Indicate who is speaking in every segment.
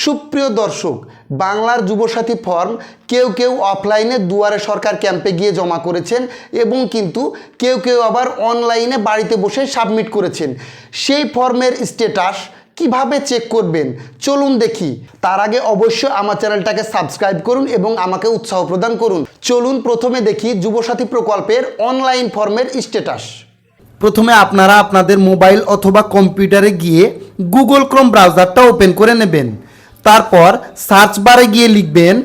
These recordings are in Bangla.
Speaker 1: সুপ্রিয় দর্শক, বাংলার যুবসাথী ফর্ম কেউ কেউ অফলাইনে দুয়ারে সরকার ক্যাম্পে গিয়ে জমা করেছেন এবং কিন্তু কেউ কেউ আবার অনলাইনে বাড়িতে বসে সাবমিট করেছেন। সেই ফর্মের স্ট্যাটাস কিভাবে চেক করবেন চলুন দেখি। তার আগে অবশ্যই আমার চ্যানেলটাকে সাবস্ক্রাইব করুন এবং আমাকে উৎসাহ প্রদান করুন। চলুন প্রথমে দেখি যুবসাথী প্রকল্পের অনলাইন ফর্মের স্ট্যাটাস। প্রথমে আপনারা আপনাদের মোবাইল অথবা কম্পিউটারে গিয়ে গুগল ক্রোম ব্রাউজারটা ওপেন করে নেবেন। তারপর সার্চ বারে গিয়ে লিখবেন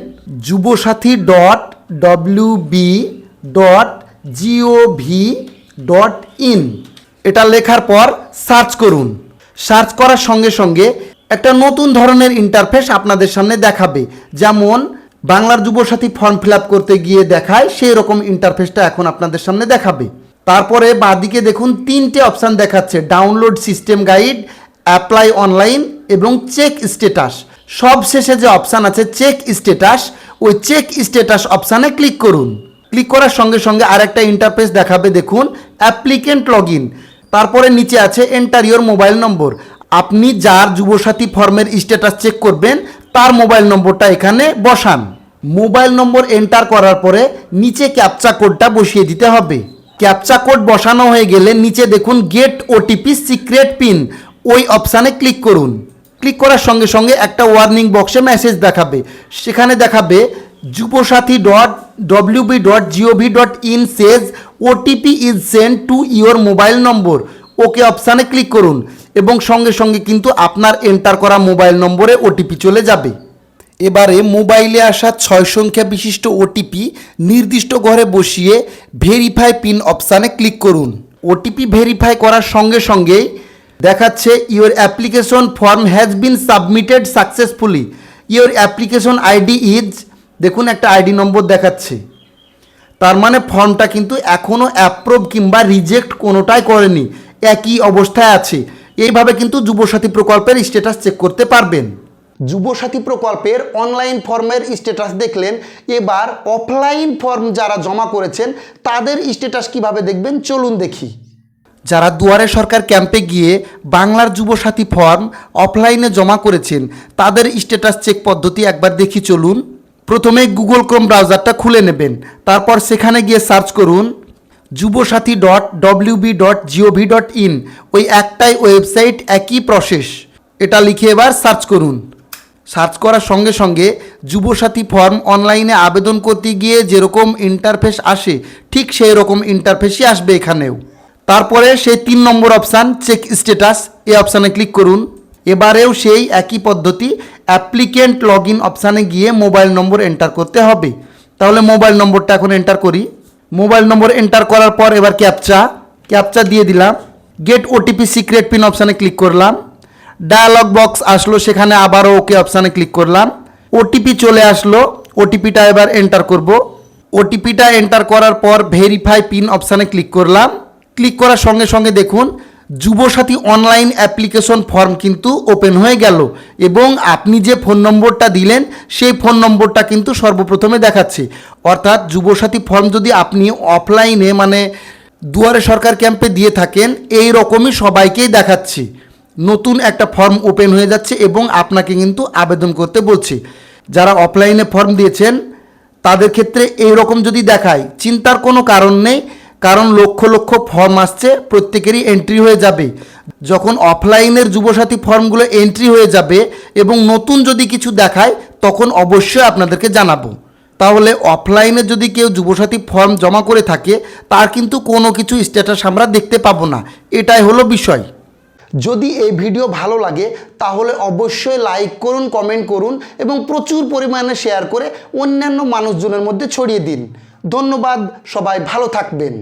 Speaker 1: juboshathi.wb.gov.in। এটা লেখার পর সার্চ করুন। সার্চ করার সঙ্গে সঙ্গে একটা নতুন ধরনের ইন্টারফেস আপনাদের সামনে দেখাবে, যেমন বাংলার যুবসাথী ফর্ম ফিল আপ করতে গিয়ে দেখায় সেই রকম ইন্টারফেসটা এখন আপনাদের সামনে দেখাবে। তারপরে বাঁদিকে দেখুন তিনটে অপশান দেখাচ্ছে, download system guide, apply online এবং চেক স্ট্যাটাস। সব শেষে যে অপশান আছে চেক স্ট্যাটাস, ওই চেক স্ট্যাটাস অপশানে ক্লিক করুন। ক্লিক করার সঙ্গে সঙ্গে আরেকটা ইন্টারফেস দেখাবে, দেখুন অ্যাপ্লিকেন্ট লগ ইন। তারপরে নিচে আছে এন্টার ইওর মোবাইল নম্বর। আপনি যার যুবসাথী ফর্মের স্ট্যাটাস চেক করবেন তার মোবাইল নম্বরটা এখানে বসান। মোবাইল নম্বর এন্টার করার পরে নিচে ক্যাপচা কোডটা বসিয়ে দিতে হবে। ক্যাপচা কোড বসানো হয়ে গেলে নিচে দেখুন গেট ওটিপি সিক্রেট পিন, ওই অপশানে ক্লিক করুন। ক্লিক করার সঙ্গে সঙ্গে একটা ওয়ার্নিং বক্সে মেসেজ দেখাবে, সেখানে দেখাবে juboshathi.wb.gov.in says OTP is sent to your mobile number. Okay অপশানে ক্লিক করুন এবং সঙ্গে সঙ্গে কিন্তু আপনার এন্টার করা মোবাইল নম্বরে ওটিপি চলে যাবে। এবারে মোবাইলে আসা 6 সংখ্যা বিশিষ্ট ওটিপি নির্দিষ্ট ঘরে বসিয়ে ভেরিফাই পিন অপশানে ক্লিক করুন। ওটিপি ভেরিফাই করার সঙ্গে সঙ্গেই দেখাচ্ছে your application form has been submitted successfully. Your application ID is, দেখুন একটা আইডি নম্বর দেখাচ্ছে, তার মানে ফর্মটা কিন্তু এখনও অ্যাপ্রুভ কিংবা রিজেক্ট কোনোটাই করেনি, একই অবস্থায় আছে। এইভাবে কিন্তু যুবসাথী প্রকল্পের স্ট্যাটাস চেক করতে পারবেন। যুবসাথী প্রকল্পের অনলাইন ফর্মের স্ট্যাটাস দেখলেন, এবার অফলাইন ফর্ম যারা জমা করেছেন তাদের স্ট্যাটাস কিভাবে দেখবেন চলুন দেখি। যারা দুয়ারে সরকার ক্যাম্পে গিয়ে বাংলার যুবসাথী ফর্ম অফলাইনে জমা করেছেন তাদের স্ট্যাটাস চেক পদ্ধতি একবার দেখি চলুন। প্রথমে গুগল ক্রোম ব্রাউজারটা খুলে নেবেন, তারপর সেখানে গিয়ে সার্চ করুন juboshathi.wb.gov.in। ওই একটাই ওয়েবসাইট, একই প্রসেস, এটা লিখে এবার সার্চ করুন। সার্চ করার সঙ্গে সঙ্গে যুবসাথী ফর্ম অনলাইনে আবেদন করতে গিয়ে যেরকম ইন্টারফেস আসে ঠিক সেই রকম ইন্টারফেসই আসবে এখানেও। তারপরে সেই 3 নম্বর অপশান চেক স্ট্যাটাস, এই অপশানে ক্লিক করুন। এবারেও সেই একই পদ্ধতি, অ্যাপ্লিকেন্ট লগ ইন অপশানে গিয়ে মোবাইল নম্বর এন্টার করতে হবে। তাহলে মোবাইল নম্বরটা এখন এন্টার করি। মোবাইল নম্বর এন্টার করার পর এবার ক্যাপচা দিয়ে দিলাম। গেট ওটিপি সিক্রেট পিন অপশানে ক্লিক করলাম। ডায়ালগ বক্স আসলো, সেখানে আবারও ওকে অপশানে ক্লিক করলাম। ওটিপি চলে আসলো, ওটিপিটা এবার এন্টার করব। ওটিপিটা এন্টার করার পর ভেরিফাই পিন অপশানে ক্লিক করলাম। ক্লিক করার সঙ্গে সঙ্গে দেখুন যুবসাথী অনলাইন অ্যাপ্লিকেশন ফর্ম কিন্তু ওপেন হয়ে গেল এবং আপনি যে ফোন নম্বরটা দিলেন সেই ফোন নম্বরটা কিন্তু সর্বপ্রথমে দেখাচ্ছে। অর্থাৎ যুবসাথী ফর্ম যদি আপনি অফলাইনে মানে দুয়ারে সরকার ক্যাম্পে দিয়ে থাকেন এই রকমই সবাইকেই দেখাচ্ছে। নতুন একটা ফর্ম ওপেন হয়ে যাচ্ছে এবং আপনাকে কিন্তু আবেদন করতে বলছে। যারা অফলাইনে ফর্ম দিয়েছেন তাদের ক্ষেত্রে এই রকম যদি দেখায় চিন্তার কোনো কারণ নেই, কারণ লক্ষ লক্ষ ফর্ম আসছে, প্রত্যেকেরই এন্ট্রি হয়ে যাবে। যখন অফলাইনের যুবসাথী ফর্মগুলো এন্ট্রি হয়ে যাবে এবং নতুন যদি কিছু দেখায় তখন অবশ্যই আপনাদেরকে জানাবো। তাহলে অফলাইনে যদি কেউ যুবসাথী ফর্ম জমা করে থাকে তার কিন্তু কোনো কিছু স্ট্যাটাস আমরা দেখতে পাবো না, এটাই হলো বিষয়। যদি এই ভিডিও ভালো লাগে তাহলে অবশ্যই লাইক করুন, কমেন্ট করুন এবং প্রচুর পরিমাণে শেয়ার করে অন্যান্য মানুষজনের মধ্যে ছড়িয়ে দিন। ধন্যবাদ, সবাই ভালো থাকবেন।